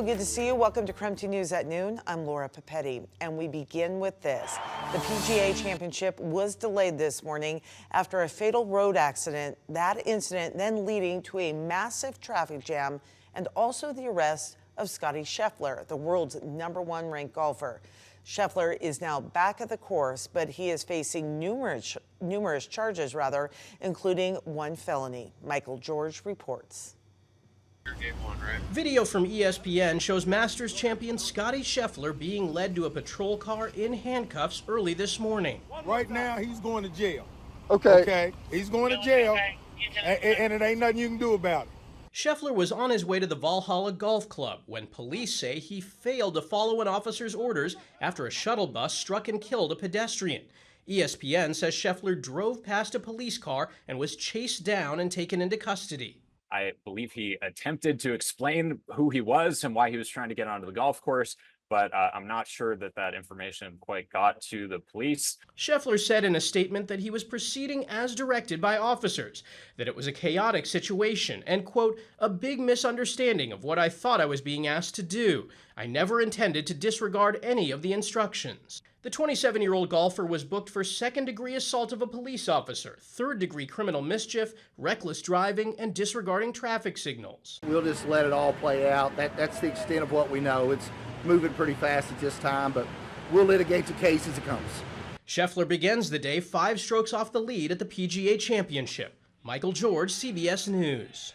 Good to see you. Welcome to KREM News at noon. I'm Laura Papetti, and we begin with this. The PGA Championship was delayed this morning after a fatal road accident. That incident then leading to a massive traffic jam and also the arrest of Scottie Scheffler, the world's #1 ranked golfer. Scheffler is now back at the course, but he is facing numerous charges, including one felony. Michael George reports. Video from ESPN shows Masters champion Scottie Scheffler being led to a patrol car in handcuffs early this morning. Right now, he's going to jail. Okay. He's going to jail, and it ain't nothing you can do about it. Scheffler was on his way to the Valhalla Golf Club when police say he failed to follow an officer's orders after a shuttle bus struck and killed a pedestrian. ESPN says Scheffler drove past a police car and was chased down and taken into custody. I believe he attempted to explain who he was and why he was trying to get onto the golf course, but I'm not sure that information quite got to the police. Scheffler said in a statement that he was proceeding as directed by officers, that it was a chaotic situation and, quote, a big misunderstanding of what I thought I was being asked to do. I never intended to disregard any of the instructions. The 27-year-old golfer was booked for second-degree assault of a police officer, third-degree criminal mischief, reckless driving, and disregarding traffic signals. We'll just let it all play out. That's the extent of what we know. It's moving pretty fast at this time, but we'll litigate the case as it comes. Scheffler begins the day 5 strokes off the lead at the PGA Championship. Michael George, CBS News.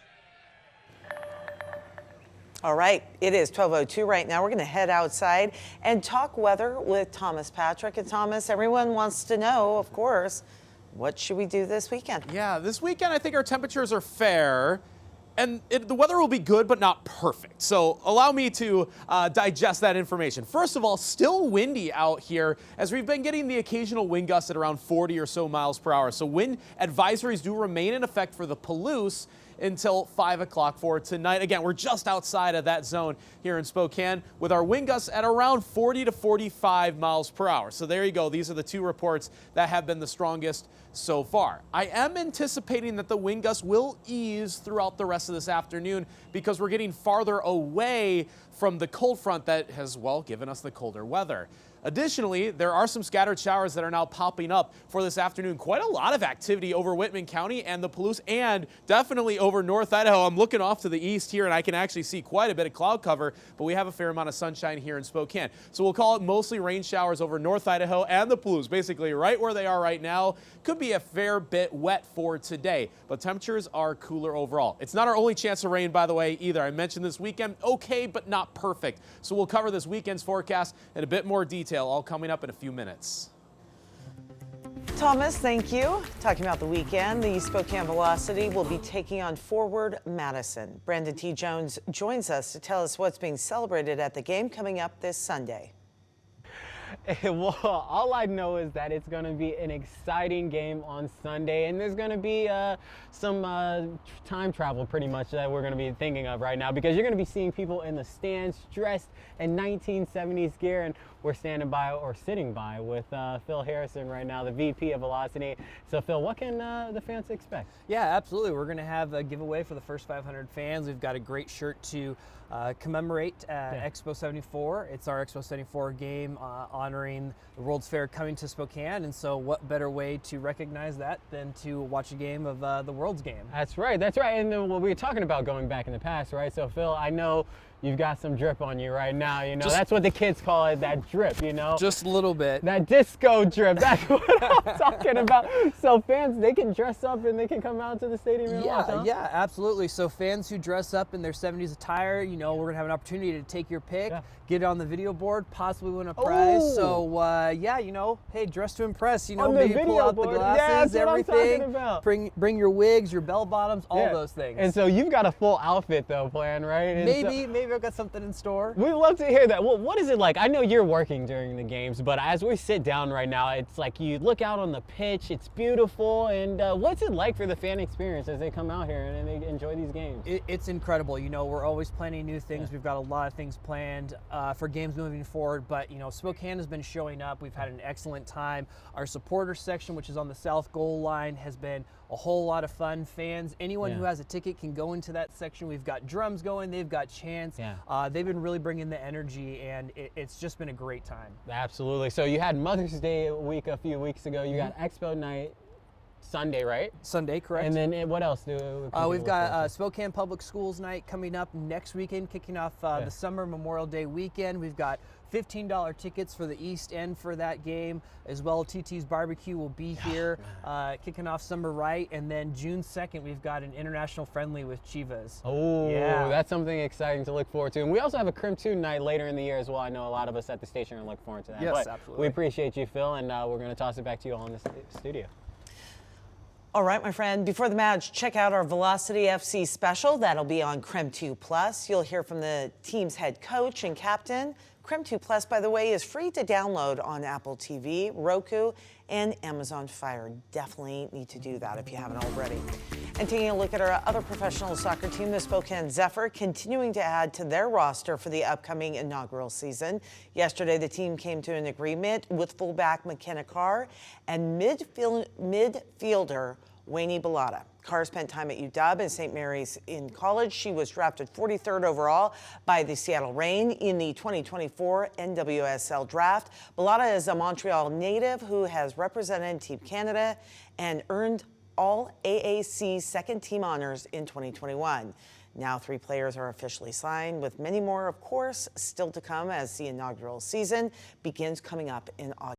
All right, it is 12:02 right now. We're going to head outside and talk weather with Thomas Patrick. And Thomas, everyone wants to know, of course, what should we do this weekend? Yeah, this weekend I think our temperatures are fair. And the weather will be good, but not perfect. So allow me to digest that information. First of all, still windy out here as we've been getting the occasional wind gusts at around 40 or so miles per hour. So wind advisories do remain in effect for the Palouse until 5 o'clock for tonight. Again, we're just outside of that zone here in Spokane with our wind gusts at around 40 to 45 miles per hour. So there you go. These are the two reports that have been the strongest so far. I am anticipating that the wind gusts will ease throughout the rest of this afternoon because we're getting farther away from the cold front that has, well, given us the colder weather. Additionally, there are some scattered showers that are now popping up for this afternoon. Quite a lot of activity over Whitman County and the Palouse, and definitely over North Idaho. I'm looking off to the east here, and I can actually see quite a bit of cloud cover, but we have a fair amount of sunshine here in Spokane. So we'll call it mostly rain showers over North Idaho and the Palouse, basically right where they are right now. Could be a fair bit wet for today, but temperatures are cooler overall. It's not our only chance of rain, by the way, either. I mentioned this weekend, okay, but not perfect. So we'll cover this weekend's forecast in a bit more detail, all coming up in a few minutes. Thomas, thank you. Talking about the weekend, the Spokane Velocity will be taking on Forward Madison. Brandon T. Jones joins us to tell us what's being celebrated at the game coming up this Sunday. Well, all I know is that it's going to be an exciting game on Sunday, and there's going to be some time travel pretty much that we're going to be thinking of right now, because you're going to be seeing people in the stands dressed in 1970s gear, and we're standing by or sitting by with Phil Harrison right now, the VP of Velocity. So Phil, what can the fans expect? Yeah, absolutely. We're going to have a giveaway for the first 500 fans. We've got a great shirt to commemorate Expo 74. It's our Expo 74 game honoring the World's Fair coming to Spokane, and so what better way to recognize that than to watch a game of the World's game? That's right, and we were talking about going back in the past, right? So Phil, I know you've got some drip on you right now, that's what the kids call it, that drip, Just a little bit. That disco drip, that's what I'm talking about. So fans, they can dress up and they can come out to the stadium and watch, huh? Yeah, absolutely. So fans who dress up in their 70s attire, we're going to have an opportunity to take your pick, get it on the video board, possibly win a prize. Ooh. So, hey, dress to impress, on maybe the pull out the board. glasses, Yeah, that's what everything. I'm talking about. Bring your wigs, your bell bottoms, all those things. And so you've got a full outfit though planned, right? And maybe I've got something in store. We'd love to hear that. Well, what is it like? I know you're working during the games, but as we sit down right now, it's like you look out on the pitch, it's beautiful, and what's it like for the fan experience as they come out here and they enjoy these games? It's incredible. We're always planning new things. We've got a lot of things planned for games moving forward, but Spokane has been showing up. We've had an excellent time. Our supporter section, which is on the south goal line, has been a whole lot of fun. Fans, anyone who has a ticket can go into that section. We've got drums going, they've got chants. fans. Yeah. They've been really bringing the energy, and it's just been a great time. Absolutely. So you had Mother's Day week a few weeks ago. You got Expo night Sunday, right? Sunday, correct. And then what else do we've got Spokane Public Schools night coming up next weekend, kicking off the summer Memorial Day weekend. We've got $15 tickets for the East End for that game, as well. TT's Barbecue will be here, kicking off Summer Right, and then June 2nd, we've got an international friendly with Chivas. Oh, that's something exciting to look forward to. And we also have a KREM 2 night later in the year as well. I know a lot of us at the station are looking forward to that. Yes, but absolutely. we appreciate you, Phil, and we're going to toss it back to you all in the studio. All right, my friend, before the match, check out our Velocity FC special. That'll be on KREM 2 Plus. You'll hear from the team's head coach and captain. KREM 2 Plus, by the way, is free to download on Apple TV, Roku, and Amazon Fire. Definitely need to do that if you haven't already. And taking a look at our other professional soccer team, the Spokane Zephyr, continuing to add to their roster for the upcoming inaugural season. Yesterday, the team came to an agreement with fullback McKenna Carr and midfielder Wayne Bellata. Carr spent time at UW and St. Mary's in college. She was drafted 43rd overall by the Seattle Reign in the 2024 NWSL draft. Bellata is a Montreal native who has represented Team Canada and earned all AAC second team honors in 2021. Now 3 players are officially signed, with many more, of course, still to come as the inaugural season begins coming up in August.